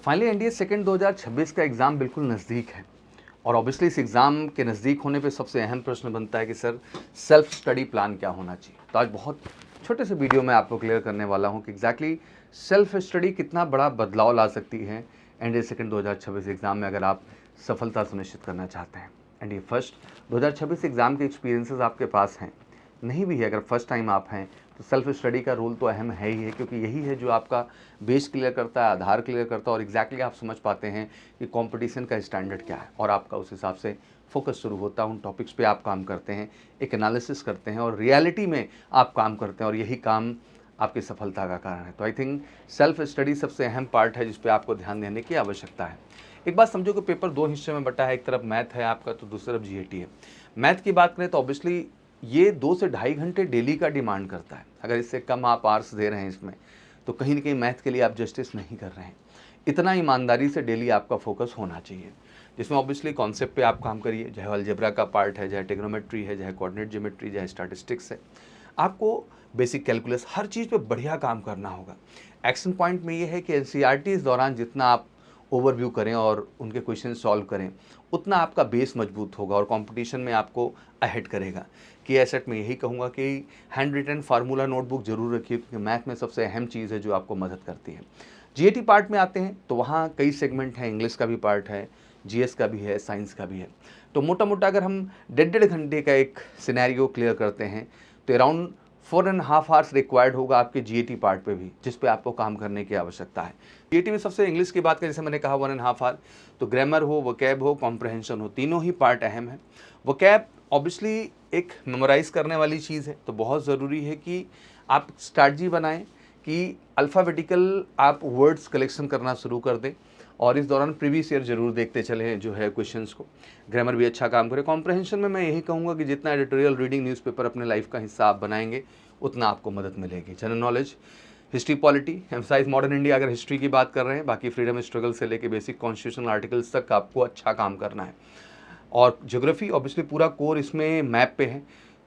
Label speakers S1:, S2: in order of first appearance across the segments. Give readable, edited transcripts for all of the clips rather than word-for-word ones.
S1: Finally NDA second 2026 का exam बिल्कुल नज़दीक है और ऑब्वियसली इस एग्ज़ाम के नज़दीक होने पे सबसे अहम प्रश्न बनता है कि सर सेल्फ स्टडी प्लान क्या होना चाहिए। तो आज बहुत छोटे से वीडियो में आपको क्लियर करने वाला हूँ कि एग्जैक्टली सेल्फ स्टडी कितना बड़ा बदलाव ला सकती है एनडीए सेकेंड 2026 एग्ज़ाम में, अगर आप सफलता सुनिश्चित करना चाहते हैं। एनडीए फर्स्ट 2026 एग्ज़ाम के एक्सपीरियंसेस आपके पास हैं, नहीं भी है अगर फर्स्ट टाइम आप हैं तो सेल्फ स्टडी का रोल तो अहम है ही है, क्योंकि यही है जो आपका बेस क्लियर करता है, आधार क्लियर करता है और एग्जैक्टली आप समझ पाते हैं कि कंपटीशन का स्टैंडर्ड क्या है और आपका उस हिसाब से फोकस शुरू होता है। उन टॉपिक्स पे आप काम करते हैं, एक एनालिसिस करते हैं और रियलिटी में आप काम करते हैं और यही काम आपकी सफलता का कारण है। तो आई थिंक सेल्फ स्टडी सबसे अहम पार्ट है जिस पे आपको ध्यान देने की आवश्यकता है। एक बात समझो कि पेपर दो हिस्से में बटा है, एक तरफ मैथ है आपका तो दूसरी तरफ जीएटी है। मैथ की बात करें तो ऑब्वियसली ये 2 से ढाई घंटे डेली का डिमांड करता है। अगर इससे कम आप आवर्स दे रहे हैं इसमें तो कहीं ना कहीं मैथ के लिए आप जस्टिस नहीं कर रहे हैं। इतना ईमानदारी से डेली आपका फोकस होना चाहिए, जिसमें ऑब्वियसली कॉन्सेप्ट पे आप काम करिए, चाहे अलजेब्रा का पार्ट है, चाहे ट्रिग्नोमेट्री है, चाहे कोऑर्डिनेट ज्योमेट्री, चाहे स्टैटिस्टिक्स है। आपको बेसिक कैलकुलस हर चीज़ पे बढ़िया काम करना होगा। एक्शन पॉइंट में ये है कि एनसीईआरटी इस दौरान जितना आप ओवरव्यू करें और उनके क्वेश्चन सॉल्व करें उतना आपका बेस मजबूत होगा और कंपटीशन में आपको अहेड करेगा। कि एसेट में यही कहूँगा कि हैंड रिटन फार्मूला नोटबुक जरूर रखिए, क्योंकि मैथ में सबसे अहम चीज़ है जो आपको मदद करती है। जीएटी पार्ट में आते हैं तो वहाँ कई सेगमेंट हैं, इंग्लिश का भी पार्ट है, जीएस का भी है, साइंस का भी है। तो मोटा मोटा अगर हम 1.5 घंटे का एक सिनेरियो क्लियर करते हैं तो अराउंड 4.5 आवर्स रिक्वायर्ड होगा आपके जीएटी पार्ट पे भी, जिस पे आपको काम करने की आवश्यकता है। जीएटी में सबसे इंग्लिश की बात करें, जैसे मैंने कहा 1.5 आवर, तो ग्रामर हो, वोकैब हो, कॉम्प्रहेंशन हो, तीनों ही पार्ट अहम है। वोकैब ऑब्वियसली एक मेमोराइज करने वाली चीज़ है, तो बहुत ज़रूरी है कि आप स्ट्रैटेजी बनाएं कि अल्फ़ाबेटिकल आप वर्ड्स कलेक्शन करना शुरू कर दें और इस दौरान प्रीवियस ईयर जरूर देखते चले जो है क्वेश्चंस को। ग्रामर भी अच्छा काम करे। कॉम्प्रहेंशन में मैं यही कहूँगा कि जितना एडिटोरियल रीडिंग न्यूज़पेपर अपने लाइफ का हिस्सा आप बनाएंगे उतना आपको मदद मिलेगी। General knowledge, history, polity, emphasize modern India अगर हिस्ट्री की बात कर रहे हैं, बाकी फ्रीडम स्ट्रगल से लेके बेसिक कॉन्स्टिट्यूशनल आर्टिकल्स तक आपको अच्छा काम करना है। और ज्योग्राफी ऑब्वियसली पूरा कोर इसमें मैप पे है,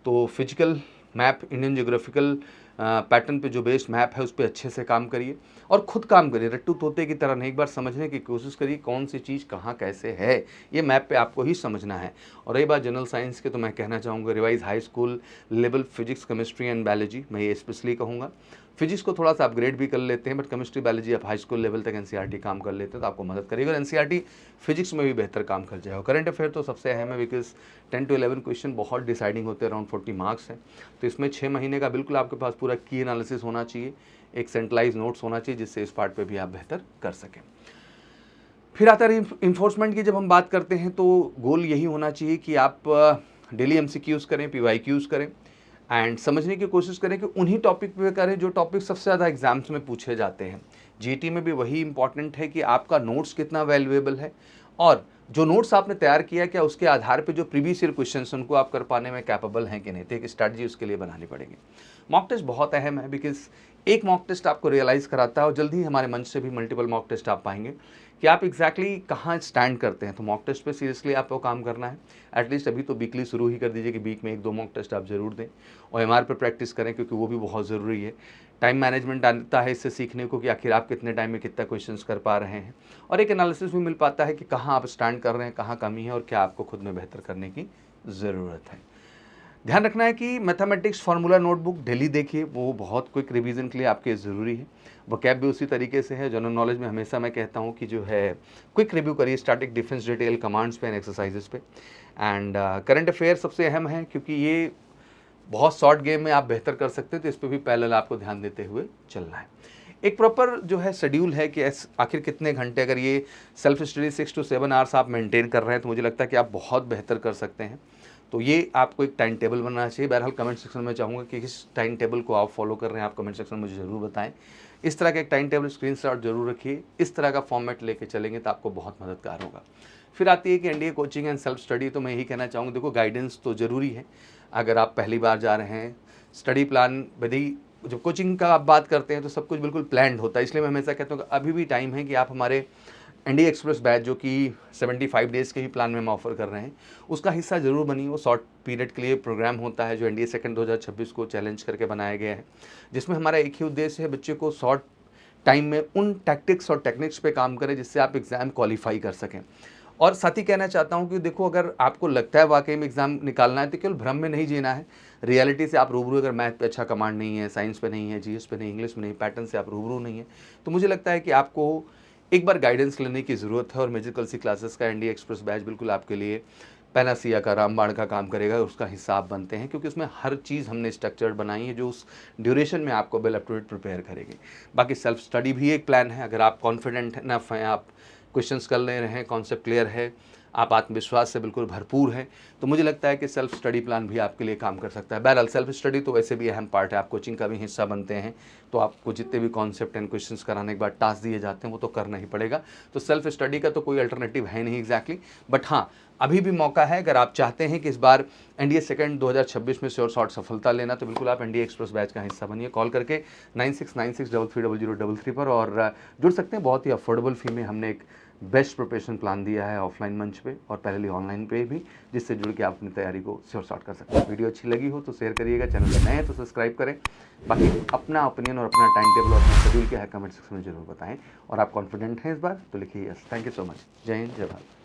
S1: तो physical map, Indian geographical pattern पे जो बेस्ड मैप है उस पर अच्छे से काम करिए और खुद काम करिए, रट्टू तोते की तरह नहीं। एक बार समझने की कोशिश करिए कौन सी चीज़ कहाँ कैसे है, ये मैप पे आपको ही समझना है। और रही बात जनरल साइंस के, तो मैं कहना चाहूँगा revise high school level physics, chemistry and biology, मैं ये स्पेशली कहूँगा। फिजिक्स को थोड़ा सा अपग्रेड भी कर लेते हैं, बट केमिस्ट्री बायोलॉजी आप हाई स्कूल लेवल तक एनसीईआरटी काम कर लेते हैं तो आपको मदद करेगी और एनसीईआरटी फिजिक्स में भी बेहतर काम कर जाएगा। करंट अफेयर तो सबसे अहम है, बिकॉज 10 to 11 क्वेश्चन बहुत डिसाइडिंग होते हैं, अराउंड 40 मार्क्स हैं। तो इसमें 6 महीने का बिल्कुल आपके पास पूरा की एनालिसिस होना चाहिए, एक सेंट्रलाइज नोट्स होना चाहिए, जिससे इस पार्ट पे भी आप बेहतर कर सकें। फिर आता है इन्फोर्समेंट की। जब हम बात करते हैं तो गोल यही होना चाहिए कि आप डेली एमसीक्यूज करें, पीवाईक्यूज करें एंड समझने की कोशिश करें कि उन्हीं टॉपिक पे करें जो टॉपिक सबसे ज़्यादा एग्जाम्स में पूछे जाते हैं। जीटी में भी वही इंपॉर्टेंट है कि आपका नोट्स कितना वैल्यूएबल है और जो नोट्स आपने तैयार किया क्या उसके आधार पे जो प्रीवियस ईयर क्वेश्चंस उनको आप कर पाने में कैपेबल हैं कि नहीं, तो एक स्ट्रैटेजी उसके लिए बनानी पड़ेगी। मॉक टेस्ट बहुत अहम है, बिकॉज एक मॉक टेस्ट आपको रियलाइज़ कराता है और जल्दी ही हमारे मंच से भी मल्टीपल मॉक टेस्ट आप पाएंगे कि आप एग्जैक्टली कहाँ स्टैंड करते हैं। तो मॉक टेस्ट पे सीरियसली आपको काम करना है। एटलीस्ट अभी तो वीकली शुरू ही कर दीजिए कि वीक में 1-2 मॉक टेस्ट आप जरूर दें और एमआर पे प्रैक्टिस करें, क्योंकि वो भी बहुत ज़रूरी है। टाइम मैनेजमेंट आता है इससे सीखने को कि आखिर आप कितने टाइम में कितना क्वेश्चंस कर पा रहे हैं और एक एनालिसिस भी मिल पाता है कि कहाँ आप स्टैंड कर रहे हैं, कहाँ कमी है और क्या आपको खुद में बेहतर करने की ज़रूरत है। ध्यान रखना है कि मैथमेटिक्स फार्मूला नोटबुक डेली देखिए, वो बहुत क्विक रिवीजन के लिए आपके ज़रूरी है। वोकैब भी उसी तरीके से है। जनरल नॉलेज में हमेशा मैं कहता हूँ कि जो है क्विक रिव्यू करिए स्टैटिक, डिफेंस, डिटेल, कमांड्स पे एंड एक्सरसाइजेस पे। एंड करंट अफेयर सबसे अहम है, क्योंकि ये बहुत शॉर्ट गेम में आप बेहतर कर सकते हैं, तो इस पर भी पैरेलल आपको ध्यान देते हुए चलना है। एक प्रॉपर जो है शेड्यूल है कि आखिर कितने घंटे, अगर ये सेल्फ स्टडी 6 to 7 आवर्स आप मेंटेन कर रहे हैं तो मुझे लगता है कि आप बहुत बेहतर कर सकते हैं। तो ये आपको एक टाइम टेबल बनाना चाहिए। बहरहाल कमेंट सेक्शन में चाहूँगा कि किस टाइम टेबल को आप फॉलो कर रहे हैं, आप कमेंट सेक्शन में मुझे ज़रूर बताएं। इस तरह का एक टाइम टेबल स्क्रीनशॉट जरूर रखिए, इस तरह का फॉर्मेट लेके चलेंगे तो आपको बहुत मददगार होगा। फिर आती है कि NDA coaching and self study, तो मैं यही कहना चाहूँगा, देखो गाइडेंस तो ज़रूरी है। अगर आप पहली बार जा रहे हैं, स्टडी प्लान यदि जब कोचिंग का आप बात करते हैं तो सब कुछ बिल्कुल प्लान्ड होता है, इसलिए मैं हमेशा कहता हूँ कि अभी भी टाइम है कि आप हमारे एनडीए एक्सप्रेस बैच जो कि 75 डेज़ के ही प्लान में हम ऑफर कर रहे हैं उसका हिस्सा ज़रूर बनिए। वो शॉर्ट पीरियड के लिए प्रोग्राम होता है जो एनडीए सेकेंड 2026 को चैलेंज करके बनाया गया है, जिसमें हमारा एक ही उद्देश्य है, बच्चे को शॉर्ट टाइम में उन टैक्टिक्स और टेक्निक्स पे काम करें जिससे आप एग्ज़ाम क्वालिफाई कर सकें। और साथ ही कहना चाहता हूँ कि देखो, अगर आपको लगता है वाकई में एग्ज़ाम निकालना है तो केवल भ्रम में नहीं जीना है, रियलिटी से आप रूबरू, अगर मैथ पे अच्छा कमांड नहीं है, साइंस पे नहीं है, जीएस पे नहीं, इंग्लिश में नहीं, पैटर्न से आप रूबरू नहीं है, तो मुझे लगता है कि आपको एक बार गाइडेंस लेने की ज़रूरत है। और म्यूजिकल सी क्लासेस का एनडी एक्सप्रेस बैच बिल्कुल आपके लिए पैनासिया का, रामबाण का काम करेगा, उसका हिस्सा आप बनते हैं, क्योंकि उसमें हर चीज़ हमने स्ट्रक्चर्ड बनाई है जो उस ड्यूरेशन में आपको well up to date prepare करेगी। बाकी सेल्फ स्टडी भी एक प्लान है। अगर आप कॉन्फिडेंट इनफ हैं, आप क्वेश्चंस कर ले रहे हैं, कॉन्सेप्ट क्लियर है, आप आत्मविश्वास से बिल्कुल भरपूर हैं, तो मुझे लगता है कि सेल्फ स्टडी प्लान भी आपके लिए काम कर सकता है। बहरहाल सेल्फ स्टडी तो वैसे भी अहम पार्ट है, आप कोचिंग का भी हिस्सा बनते हैं, तो आपको जितने भी कॉन्सेप्ट एंड क्वेश्चंस कराने के बाद टास्क दिए जाते हैं वो तो करना ही पड़ेगा। तो सेल्फ स्टडी का तो कोई अल्टरनेटिव है नहीं एग्जैक्टली, बट हाँ, अभी भी मौका है। अगर आप चाहते हैं कि इस बार एनडीए सेकंड 2026 में श्योर शॉर्ट सफलता लेना, तो बिल्कुल आप एनडीए एक्सप्रेस बैच का हिस्सा बनिए। कॉल करके 9696330033 पर और जुड़ सकते हैं। बहुत ही अफोर्डेबल फी में हमने एक बेस्ट प्रिपरेशन प्लान दिया है ऑफलाइन मंच पे और पहले ऑनलाइन पे भी, जिससे जुड़ के आप अपनी तैयारी को श्योर शॉर्ट कर सकते हैं। वीडियो अच्छी लगी हो तो शेयर करिएगा, चैनल पर नए हैं तो सब्सक्राइब करें। बाकी अपना ओपिनियन और अपना टाइम टेबल और अपना शेड्यूल क्या है कमेंट सेक्शन में जरूर बताएं। और आप कॉन्फिडेंट हैं इस बार तो लिखिए yes. Thank you so much. जय हिंद, जय भारत।